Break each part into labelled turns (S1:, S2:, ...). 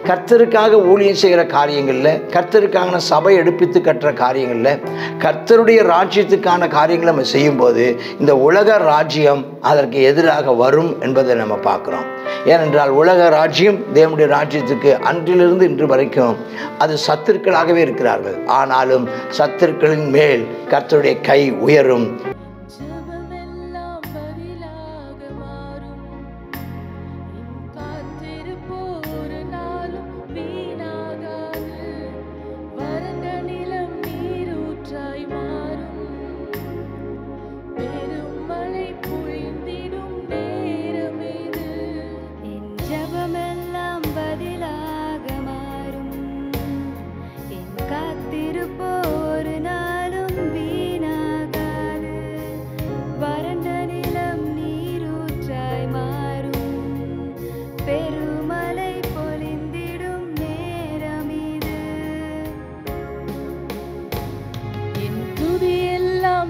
S1: கர்த்தருக்காக ஊழியம் செய்கிற காரியங்களில், கர்த்தருக்கான சபை எடுப்பித்து கட்டுற காரியங்களில், கர்த்தருடைய ராஜ்யத்துக்கான காரியங்களை நம்ம செய்யும்போது இந்த உலக ராஜ்யம் அதற்கு எதிராக வரும் என்பதை நம்ம பார்க்குறோம். ஏனென்றால் உலக ராஜ்யம் தேவனுடைய ராஜ்யத்துக்கு அன்றிலிருந்து இன்று வரைக்கும் அது சத்துருக்களாகவே இருக்கிறார்கள். ஆனாலும் சத்துருக்களின் மேல் கர்த்தருடைய கை உயரும்.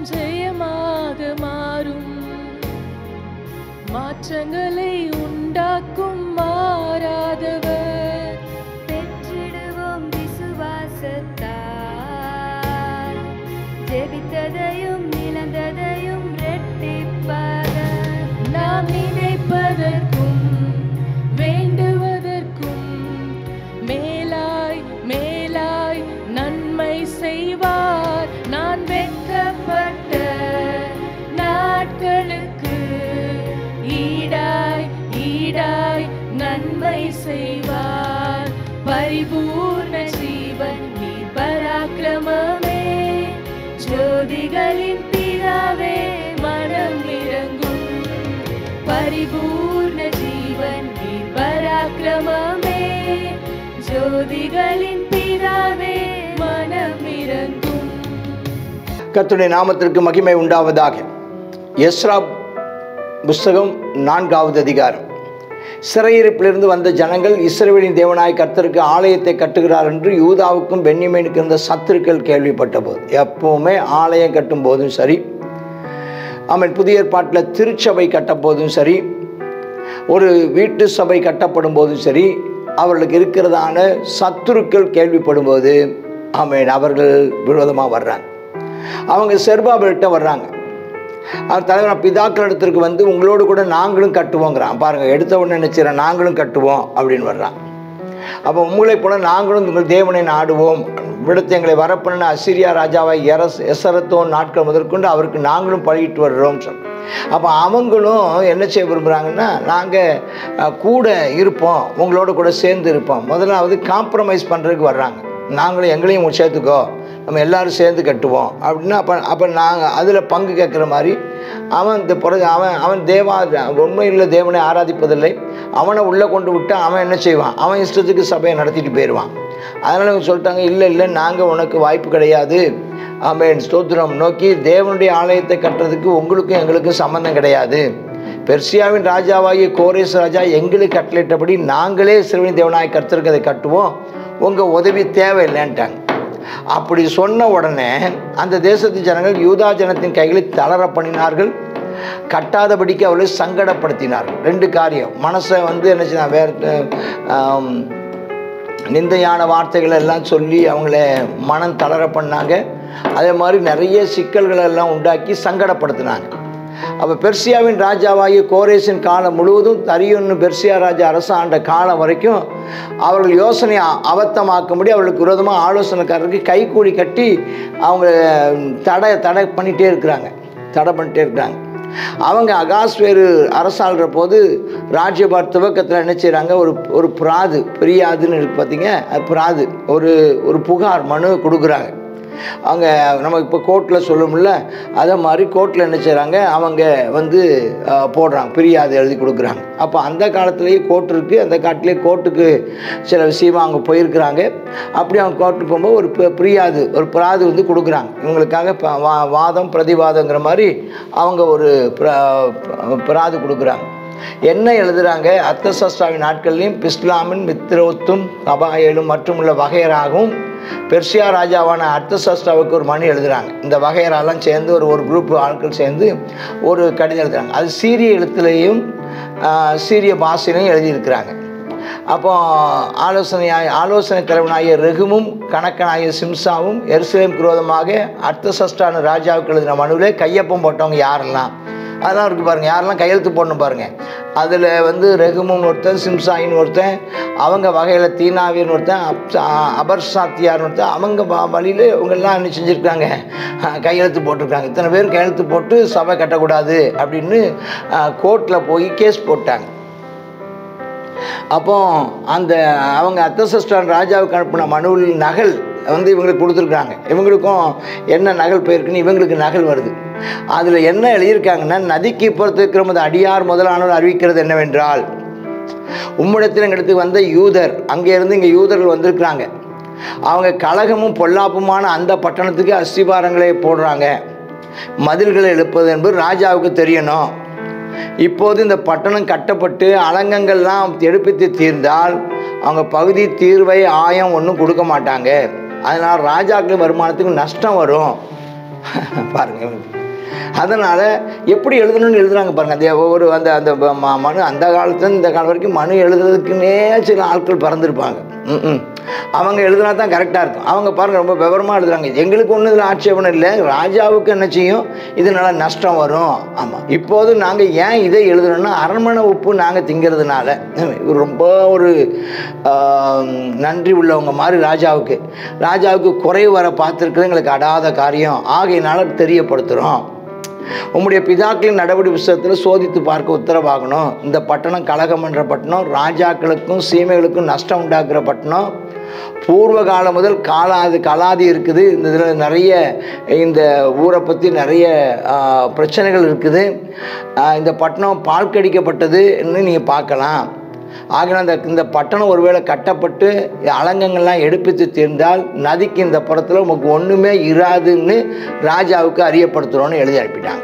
S2: ஜெயமாக மாறும், மாற்றங்களை உண்டாக்கும் மாறாதவர்.
S3: பெற்றிடுவோம் விசுவாசத்தால், ஜெபித்ததையும் இழந்ததையும் இரட்டிப்பாக.
S2: நாம் நினைப்பதற்கும் வேண்டுவதற்கும் மேலாய் மேலாய் நன்மை செய்வார். நான் வெட்கப்பட்ட நாட்களுக்கு ஈடாய் ஈடாய் நன்மை செய்வார். பரிபூர்ண ஜீவன் நீ பராக்கிரமமே, ஜோதிகளின் பிதாவே மனம் இறங்கும். பரிபூர்ண ஜீவன் நீ பராக்கிரமமே, ஜோதிகளின் பிதாவே மனம் இறங்கும்.
S1: கர்த்தருடைய நாமத்திற்கு மகிமை உண்டாவதாக. எஸ்ரா புஸ்தகம் 4வது அதிகாரம். சிறையிருப்பிலிருந்து வந்த ஜனங்கள் இஸ்ரவேலின் தேவனாய் கர்த்தருக்கு ஆலயத்தை கட்டுகிறார் என்று யூதாவுக்கும் பென்யமீனுக்கும் இருந்த சத்துருக்கள் கேள்விப்பட்ட போது, எப்பவுமே ஆலயம் கட்டும் போதும் சரி, புதிய ஏற்பாட்டில் திருச்சபை கட்டும் போதும் சரி, ஒரு வீட்டு சபை கட்டப்படும் போதும் சரி, அவர்களுக்கு இருக்கிறதான சத்துருக்கள் கேள்விப்படும் போது அவர்கள் விரோதமாக வர்றாங்க. அவங்க செருபாபேல்கிட்ட வர்றாங்க. அவர் தலைவர் பிதாக்கள் இடத்திற்கு வந்து உங்களோடு கூட நாங்களும் கட்டுவோங்கிறான். பாருங்கள், எடுத்த உடனே நினைச்சிடறேன் நாங்களும் கட்டுவோம் அப்படின்னு வர்றான். அப்போ உங்களை போல நாங்களும் உங்கள் தேவனை நாடுவோம், விடுத்து எங்களை வரப்பண்ண அசிரியா ராஜாவை எசரத்தோன் நாட்கள் முதற்கொண்டு அவருக்கு நாங்களும் பழகிட்டு வர்றோம் சொல். அப்போ அவங்களும் என்ன செய்ய விரும்புகிறாங்கன்னா, நாங்கள் கூட இருப்போம், உங்களோட கூட சேர்ந்து இருப்போம். முதலாவது காம்ப்ரமைஸ் பண்ணுறதுக்கு வர்றாங்க. நாங்களும் எங்களையும் சேர்த்துக்கோ, நம்ம எல்லோரும் சேர்ந்து கட்டுவோம் அப்படின்னா அப்போ நாங்கள் அதில் பங்கு கேட்குற மாதிரி அவன் தேவா உண்மையில் தேவனை ஆராதிப்பதில்லை. அவனை உள்ளே கொண்டு விட்டு அவன் என்ன செய்வான், அவன் இஷ்டத்துக்கு சபையை நடத்திட்டு போயிடுவான். அதனால் அவங்க சொல்லிட்டாங்க, இல்லை நாங்கள் உனக்கு வாய்ப்பு கிடையாது. ஆமென், ஸ்தோத்திரம். நோக்கி தேவனுடைய ஆலயத்தை கட்டுறதுக்கு உங்களுக்கும் எங்களுக்கும் சம்மந்தம் கிடையாது. பெர்சியாவின் ராஜாவாகிய கோரேஸ் ராஜா எங்களுக்கு கட்டளையிட்டபடி நாங்களே இஸ்ரவேலின் தேவனாய் கர்த்தருக்கு அதை கட்டுவோம், உங்கள் உதவி தேவையில்லைன்ட்டாங்க. அப்படி சொன்ன உடனே அந்த தேசத்து ஜனங்கள் யூதா ஜனத்தின் கைகளை தளர பண்ணினார்கள், கட்டாதபடிக்கு அவர்களை சங்கடப்படுத்தினார்கள். 2 காரியம். மனசை என்ன செய்ய வேறு நிந்தையான வார்த்தைகள் எல்லாம் சொல்லி அவங்கள மனம் தளர பண்ணாங்க. அதே மாதிரி நிறைய சிக்கல்களை எல்லாம் உண்டாக்கி சங்கடப்படுத்தினாங்க. அப்போ பெர்சியாவின் ராஜாவாகிய கோரேசின் காலம் முழுவதும் தரியுன்னு பெர்சியா ராஜா அரசாண்ட காலம் வரைக்கும் அவர்கள் யோசனை அபத்தமாக்கும்படி அவர்களுக்கு விரோதமாக ஆலோசனைக்காரருக்கு கைக்கூலி கட்டி அவங்க தடை பண்ணிகிட்டே இருக்கிறாங்க. அவங்க அகாஸ்வேரு அரசாள்கிற போது ராஜ்யபார் துவக்கத்தில் என்ன செய்கிறாங்க, ஒரு பிராது, பெரியாதுன்னு இருக்கு பார்த்தீங்க, பிராது ஒரு புகார் மனு கொடுக்குறாங்க. அவங்க நம்ம இப்போ கோர்ட்டில் சொல்லும்ல, அதை மாதிரி கோர்ட்டில் என்ன செய்கிறாங்க, அவங்க போடுறாங்க, பிரியாது எழுதி கொடுக்குறாங்க. அப்போ அந்த காலத்துலேயே கோர்ட் இருக்குது, அந்த காட்டிலே கோர்ட்டுக்கு சில விஷயமாக அவங்க போயிருக்கிறாங்க. அப்படி அவங்க கோர்ட்டுக்கு போகும்போது ஒரு பிராது கொடுக்குறாங்க. இவங்களுக்காக வாதம் பிரதிவாதங்கிற மாதிரி அவங்க ஒரு பிராது கொடுக்குறாங்க. என்ன எழுதுகிறாங்க, அர்த்தசஷ்டாவின் நாட்கள்லையும் பிஸ்லாமின் மித்ரோத்தும் அபாயலும் மற்றும் உள்ள வகையராகவும் பெர்சியா ராஜாவான அர்த்தசஷ்டாவுக்கு ஒரு மனு எழுதுகிறாங்க. இந்த வகையரெல்லாம் சேர்ந்து ஒரு குரூப் ஆட்கள் சேர்ந்து ஒரு கடிதம் எழுதுகிறாங்க. அது சீரிய எழுத்துலையும் சீரிய பாஷையிலையும் எழுதியிருக்கிறாங்க. அப்போ ஆலோசனை தலைவனாகிய ரெகுமும் கணக்கனாகிய சிம்சாவும் எருசலேம் விரோதமாக அர்த்தசஷ்டான ராஜாவுக்கு எழுதின மனுவில் கையொப்பம் போட்டவங்க யாரெல்லாம் அதெல்லாம் இருக்குது பாருங்கள். யாரெல்லாம் கையெழுத்து போடணும் பாருங்கள். அதில் வந்து ரெகுமுன்னு ஒருத்தன், சிம்சாயின்னு ஒருத்தன், அவங்க வகையில் தீனாவின்னு ஒருத்தன், அபர்சாத்தியார்னு ஒருத்தன், அவங்க வழியில் இவங்கெல்லாம் என்ன செஞ்சுருக்காங்க, கையெழுத்து போட்டிருக்காங்க. இத்தனை பேர் கையெழுத்து போட்டு சபை கட்டக்கூடாது அப்படின்னு கோர்ட்டில் போய் கேஸ் போட்டாங்க. அப்போ அந்த அவங்க அர்த்தசஷ்டான் ராஜாவுக்கு அனுப்பின மனுவில் நகல் வந்து இவங்களுக்கு கொடுத்துருக்காங்க. இவங்களுக்கும் என்ன நகல் போயிருக்குன்னு இவங்களுக்கு நகல் வருது. அதில் என்ன எழுதியிருக்காங்கன்னா, நதிக்கு இப்புறத்து இருக்கிற அடியார் முதலானவர் அறிவிக்கிறது என்னவென்றால், உம்மிடத்தில் எங்களுக்கு வந்த யூதர், அங்கே இருந்து இங்கே யூதர்கள் வந்திருக்கிறாங்க, அவங்க கலகமும் பொல்லாப்புமான அந்த பட்டணத்துக்கு அஸ்திபாரங்களை போடுறாங்க, மதில்களை எழுப்பது என்பது ராஜாவுக்கு தெரியணும். இப்போது இந்த பட்டணம் கட்டப்பட்டு அலங்கங்கள்லாம் எடுப்பித்து தீர்ந்தால் அவங்க பகுதி தீர்வை ஆயம் ஒன்றும் கொடுக்க மாட்டாங்க. அதனால் ராஜாக்கள் வருமானத்துக்கு நஷ்டம் வரும் பாருங்க. அதனால் எப்படி எழுதணும்னு எழுதுறாங்க பாருங்கள். அந்த ஒவ்வொரு அந்த அந்த மனு அந்த காலத்துலேருந்து இந்த காலம் வரைக்கும் மனு எழுதுறதுக்குன்னே சில ஆட்கள் பறந்துருப்பாங்க. அவங்க எழுதுனா தான் கரெக்டாக இருக்கும். அவங்க பாருங்கள் ரொம்ப விவரமாக எழுதுறாங்க. எங்களுக்கு ஒன்றும் இதில் ஆட்சேபனை இல்லை, ராஜாவுக்கு என்ன செய்யும், இதனால் நஷ்டம் வரும். ஆமாம், இப்போது நாங்கள் ஏன் இதை எழுதுனோன்னா, அரண்மனை உப்பு நாங்கள் திங்கிறதுனால. ரொம்ப ஒரு நன்றி உள்ளவங்க மாதிரி ராஜாவுக்கு குறைவு வர பார்த்துருக்குறது எங்களுக்கு அடாத காரியம், ஆகையினால தெரியப்படுத்துகிறோம். உம்முடைய பிதாக்களின் நடவடிக்கை புஸ்தகத்தில் சோதித்து பார்க்க உத்தரவாகணும். இந்த பட்டணம் கலகம் என்ற பட்டணம், ராஜாக்களுக்கும் சீமைகளுக்கும் நஷ்டம் உண்டாக்குற பட்டணம். பூர்வ காலம் முதல் கலாதி இருக்குது. இந்த இதில் நிறைய இந்த ஊரை பற்றி நிறைய பிரச்சனைகள் இருக்குது. இந்த பட்டணம் பால் கடிக்கப்பட்டதுன்னு நீங்கள் பார்க்கலாம். ஆகினால் இந்த பட்டணம் ஒருவேளை கட்டப்பட்டு அலங்கங்கள்லாம் எடுப்பித்து தீர்ந்தால் நதிக்கு இந்த புறத்தில் உங்களுக்கு ஒன்றுமே இராதுன்னு ராஜாவுக்கு அறியப்படுத்துகிறோன்னு எழுதி அனுப்பிட்டாங்க.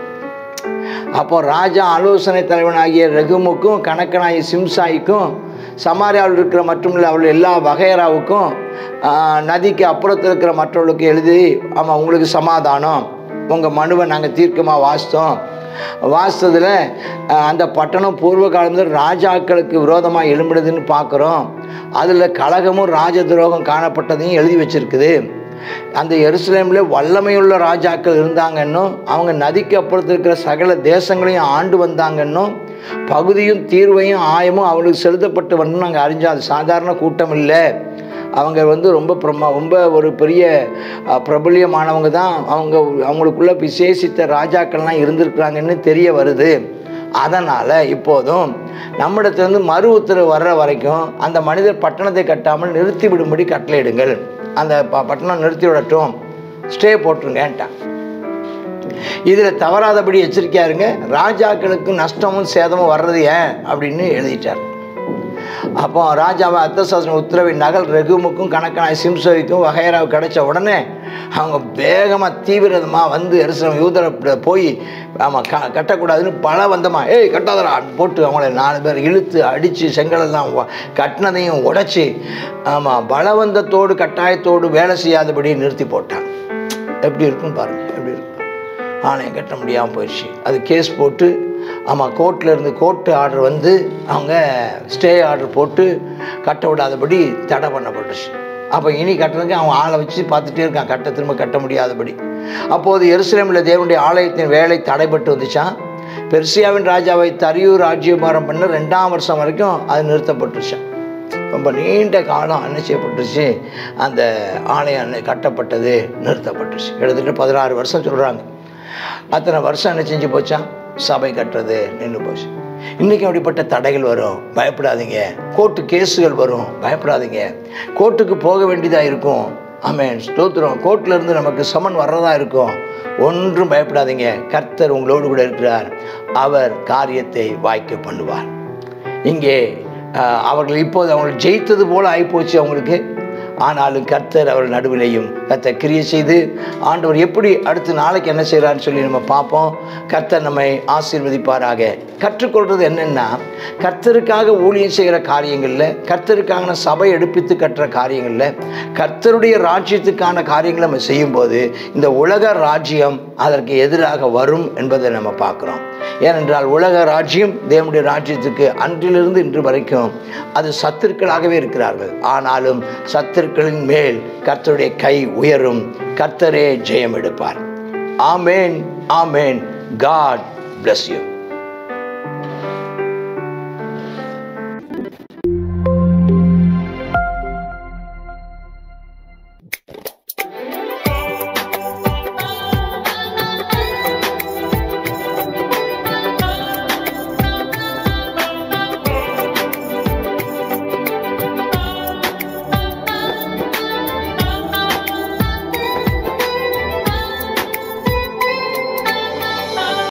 S1: அப்போ ராஜா ஆலோசனை தலைவனாகிய ரெகுமுக்கும் கணக்கனாகிய சிம்சாய்க்கும் சமாரியாவில் இருக்கிற மற்றும் அவர்கள் எல்லா வகையராவுக்கும் நதிக்கு அப்புறத்தில் இருக்கிற மற்றவர்களுக்கு எழுதி, ஆமாம் உங்களுக்கு சமாதானம், உங்கள் மனுவை நாங்கள் தீர்க்கமாக வாசித்ததில் அந்த பட்டணம் பூர்வ காலத்தில் ராஜாக்களுக்கு விரோதமாக எழும்பிடுதுன்னு பார்க்குறோம். அதில் கலகமும் ராஜ துரோகம் காணப்பட்டதையும் எழுதி வச்சிருக்குது. அந்த எருசலேமில் வல்லமையுள்ள ராஜாக்கள் இருந்தாங்கன்னும், அவங்க நதிக்கு அப்புறத்தில் இருக்கிற சகல தேசங்களையும் ஆண்டு வந்தாங்கன்னும், பகுதியும் தீர்வையும் ஆயமும் அவங்களுக்கு செலுத்தப்பட்டு வரணும்னு நாங்கள் அறிஞ்சோம். அது சாதாரண கூட்டம் இல்லை, அவங்க வந்து ரொம்ப ஒரு பெரிய பிரபல்யமானவங்க தான். அவங்களுக்குள்ள விசேஷித்த ராஜாக்கள்லாம் இருந்திருக்கிறாங்கன்னு தெரிய வருது. அதனால் இப்போதும் நம்மிடத்துலேருந்து மறு உத்தரவு வர்ற வரைக்கும் அந்த மனிதர் பட்டணத்தை கட்டாமல் நிறுத்தி விடும்படி கட்டளையிடுங்கள். அந்த பட்டணம் நிறுத்தி விடட்டும், ஸ்டே போட்டுருங்கன்ட்டான். இதில் தவறாதபடி எச்சரிக்கையா இருங்க, ராஜாக்களுக்கு நஷ்டமும் சேதமும் வர்றது ஏன் அப்படின்னு எழுதிட்டார். அப்போ ராஜாவை அர்த்தசாஸ்திர உத்தரவின் நகல் ரெகுமுக்கும் கணக்கனாய் சிம்சோய்க்கும் வகையராவு கிடைச்ச உடனே அவங்க வேகமாக தீவிரமாக வந்து எருசலேம் யூதரை போய் ஆமாம் கட்டக்கூடாதுன்னு பலவந்தமாக கட்டாதரா போட்டு அவங்கள 4 பேர் இழுத்து அடித்து செங்கலெல்லாம் கட்டினதையும் உடைச்சி ஆமாம் பலவந்தத்தோடு கட்டாயத்தோடு வேலை செய்யாதபடி நிறுத்தி போட்டாங்க. எப்படி இருக்குன்னு பாருங்கள், எப்படி இருக்கும். ஆணையம் கட்ட முடியாமல் போயிடுச்சு. அது கேஸ் போட்டு ஆமாம் கோர்ட்டு ஆர்டர் வந்து அவங்க ஸ்டே ஆர்டர் போட்டு கட்ட விடாதபடி தடை பண்ணப்பட்டுச்சு. அப்போ இனி கட்டுறதுக்கு அவன் ஆளை வச்சு பார்த்துட்டே இருக்கான், திரும்ப கட்ட முடியாதபடி. அப்போது எருசலேமில் தேவனுடைய ஆலயத்தின் வேலை தடைப்பட்டு வந்துச்சான். பெர்சியாவின் ராஜாவை தரியூர் ராஜ்யபாரம் பண்ண 2ஆம் வருஷம் வரைக்கும் அது நிறுத்தப்பட்டுருச்சான். ரொம்ப நீண்ட காலம் என்ன செய்யப்பட்டுருச்சு, அந்த ஆலயம் கட்டப்பட்டது நிறுத்தப்பட்டுருச்சு. கிட்டத்தட்ட 16 வருஷம் சொல்கிறாங்க. அத்தனை வருஷம் என்ன செஞ்சு போச்சான், சபை கட்டுறது நின்று போச்சு. இன்றைக்கி அப்படிப்பட்ட தடைகள் வரும், பயப்படாதீங்க. கோர்ட்டு கேஸுகள் வரும், பயப்படாதீங்க. கோர்ட்டுக்கு போக வேண்டியதாக இருக்கும். ஆமென், ஸ்தோத்திரம். கோர்ட்டிலேருந்து நமக்கு சமன் வர்றதா இருக்கும். ஒன்றும் பயப்படாதீங்க. கர்த்தர் உங்களோடு கூட இருக்கிறார். அவர் காரியத்தை வாய்க்க பண்ணுவார். இங்கே அவர்கள் இப்போது அவர்கள் ஜெயித்தது போல் ஆகிப்போச்சு அவங்களுக்கு. ஆனாலும் கர்த்தர் அவர்கள் நடுவிலையும் கர்த்தர் கிரியை செய்து ஆண்டவர் எப்படி அடுத்து நாளைக்கு என்ன செய்கிறான்னு சொல்லி நம்ம பார்ப்போம். கர்த்தர் நம்மை ஆசீர்வதிப்பாராக. கற்றுக்கொள்வது என்னென்னா, கர்த்தருக்காக ஊழியம் செய்கிற காரியங்களில், கர்த்தருக்கான சபை எடுப்பித்து கட்டுற காரியங்களில், கர்த்தருடைய ராஜ்யத்துக்கான காரியங்களை நம்ம செய்யும்போது இந்த உலக ராஜ்யம் அதற்கு எதிராக வரும் என்பதை நம்ம பார்க்குறோம். ஏனென்றால் உலக ராஜ்யம் தேவனுடைய ராஜ்யத்துக்கு அன்றிலிருந்து இன்று வரைக்கும் அது சத்துருக்களாகவே இருக்கிறார்கள். ஆனாலும் சத்துருக்களின் மேல் கர்த்தருடைய கை உயரும். கர்த்தரே ஜெயம் எடுப்பார். ஆமேன், ஆமேன். God bless you.